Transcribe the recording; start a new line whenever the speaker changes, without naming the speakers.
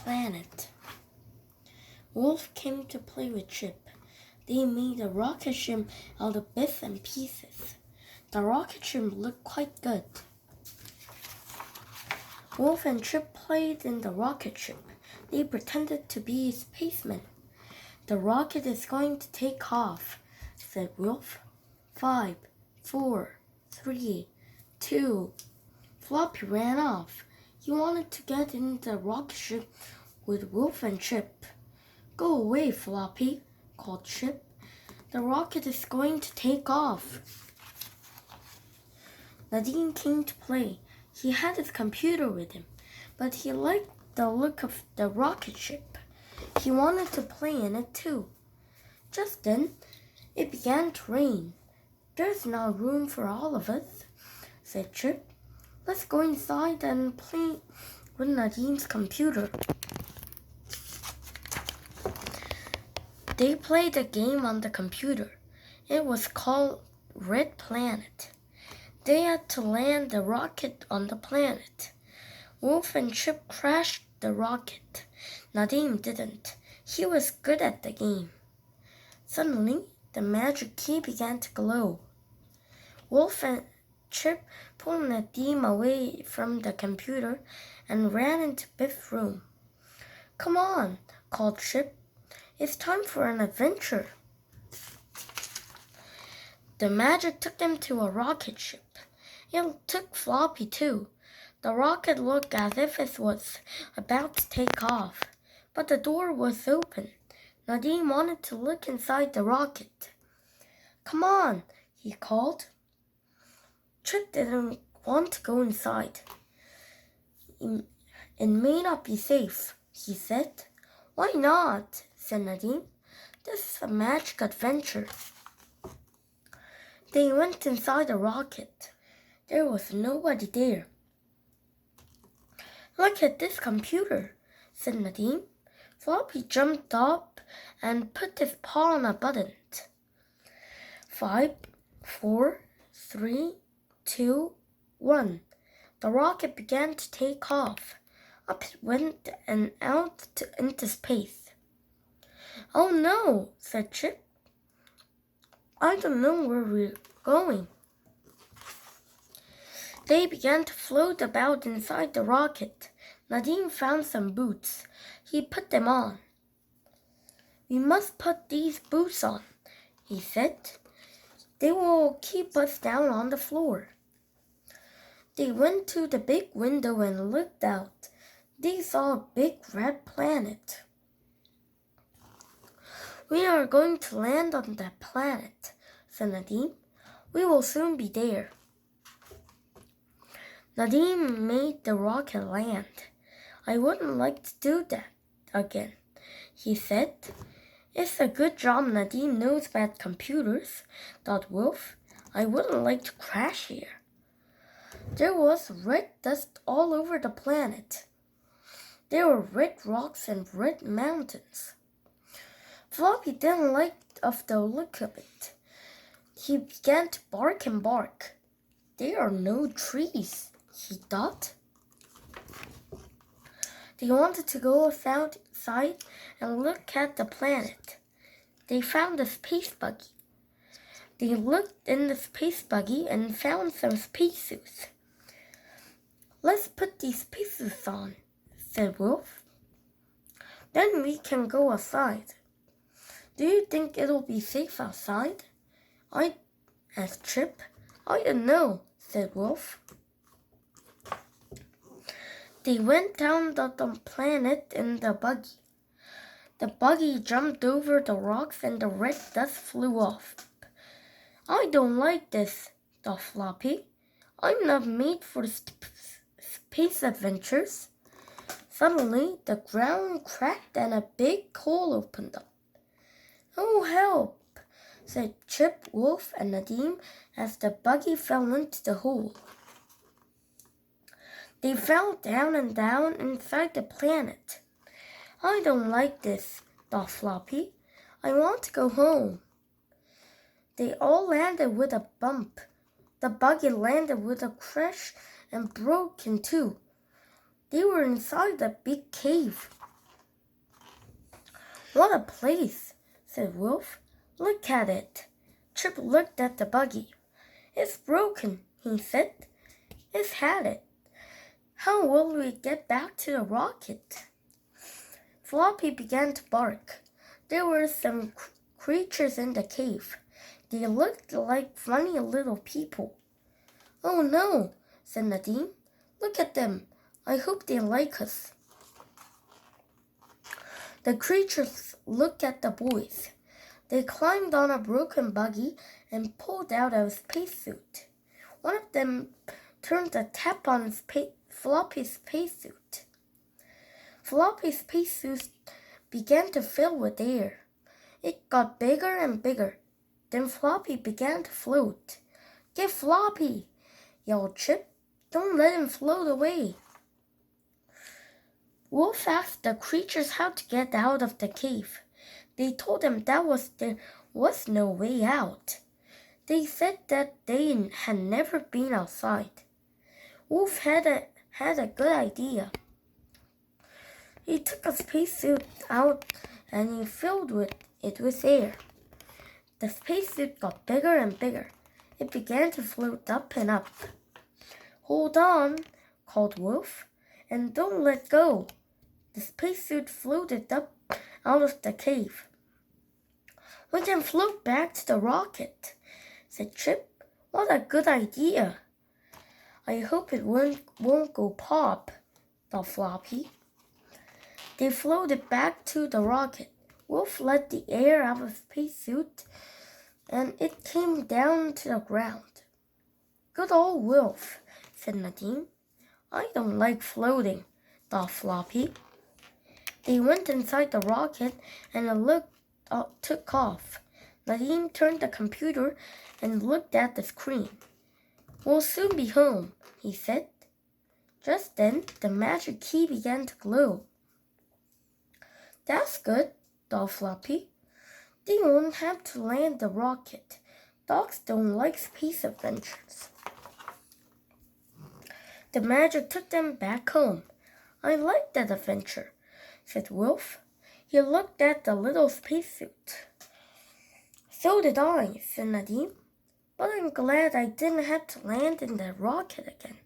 planet. Wolf came to play with Chip. They made a rocket ship out of bits and pieces. The rocket ship looked quite good. Wolf and Chip played in the rocket ship. They pretended to be spacemen. The rocket is going to take off, said Wolf. 5, 4, 3, 2. Floppy ran off. He wanted to get in the rocket ship with Wolf and Chip. Go away, Floppy, called Chip. The rocket is going to take off. Nadine came to play. He had his computer with him, but he liked the look of the rocket ship. He wanted to play in it too. Just then, it began to rain. There's not room for all of us, said Chip. Let's go inside and play with Nadine's computer. They played a game on the computer. It was called Red Planet. They had to land the rocket on the planet. Wolf and Chip crashed the rocket. Nadine didn't. He was good at the game. Suddenly, the magic key began to glow. Wolf and Chip pulled Nadine away from the computer and ran into Biff's room. Come on, called Chip. It's time for an adventure. The magic took them to a rocket ship. It took Floppy too. The rocket looked as if it was about to take off, but the door was open. Nadine wanted to look inside the rocket. Come on, he called. Chip didn't want to go inside. It may not be safe, he said. Why not? Said Nadine. This is a magic adventure. They went inside the rocket. There was nobody there. Look at this computer, said Nadine. Floppy jumped up and put his paw on a button. 5, 4, 3, 2, 1. The rocket began to take off. Up it went and out into space. Oh no, said Chip. I don't know where we're going. They began to float about inside the rocket. Nadine found some boots. He put them on. We must put these boots on, he said. They will keep us down on the floor. They went to the big window and looked out. They saw a big red planet. We are going to land on that planet, said Nadine. We will soon be there. Nadine made the rocket land. I wouldn't like to do that again, he said. It's a good job Nadine knows about computers, thought Wolf. I wouldn't like to crash here. There was red dust all over the planet. There were red rocks and red mountains. Floppy didn't like the look of it. He began to bark and bark. There are no trees, he thought. They wanted to go outside and look at the planet. They found a space buggy. They looked in the space buggy and found some spacesuits. Let's put these spacesuits on, said Wolf. Then we can go outside. Do you think it'll be safe outside? I asked Chip. I don't know, said Wolf. They went down the planet in the buggy. The buggy jumped over the rocks and the red dust flew off. I don't like this, thought Floppy. I'm not made for space adventures. Suddenly, the ground cracked and a big hole opened up. Oh, help, said Chip, Wolf, and Nadine as the buggy fell into the hole. They fell down and down inside the planet. I don't like this, thought Floppy. I want to go home. They all landed with a bump. The buggy landed with a crash and broke in two. They were inside a big cave. What a place, said Wolf. Look at it. Chip looked at the buggy. It's broken, he said. It's had it. How will we get back to the rocket? Floppy began to bark. There were some creatures in the cave. They looked like funny little people. Oh no, said Nadine. Look at them. I hope they like us. The creatures looked at the boys. They climbed on a broken buggy and pulled out a spacesuit. One of them turned a tap on Floppy's spacesuit. Floppy's spacesuit began to fill with air. It got bigger and bigger. Then Floppy began to float. Get Floppy, yelled Chip. Don't let him float away. Wolf asked the creatures how to get out of the cave. They told him there was no way out. They said that they had never been outside. Wolf had a good idea. He took a spacesuit out and he filled it with air. The spacesuit got bigger and bigger. It began to float up and up. Hold on, called Wolf, and don't let go. The spacesuit floated up out of the cave. We can float back to the rocket, said Chip. What a good idea. I hope it won't go pop, thought Floppy. They floated back to the rocket. Wolf let the air out of the spacesuit, and it came down to the ground. Good old Wolf, said Nadine. I don't like floating, thought Floppy. They went inside the rocket and took off. Nadine turned the computer and looked at the screen. We'll soon be home, he said. Just then, the magic key began to glow. That's good, thought Floppy. They won't have to land the rocket. Dogs don't like space adventures. The magic took them back home. I like that adventure, said Wolf. He looked at the little spacesuit. So did I, said Nadine. But I'm glad I didn't have to land in the rocket again.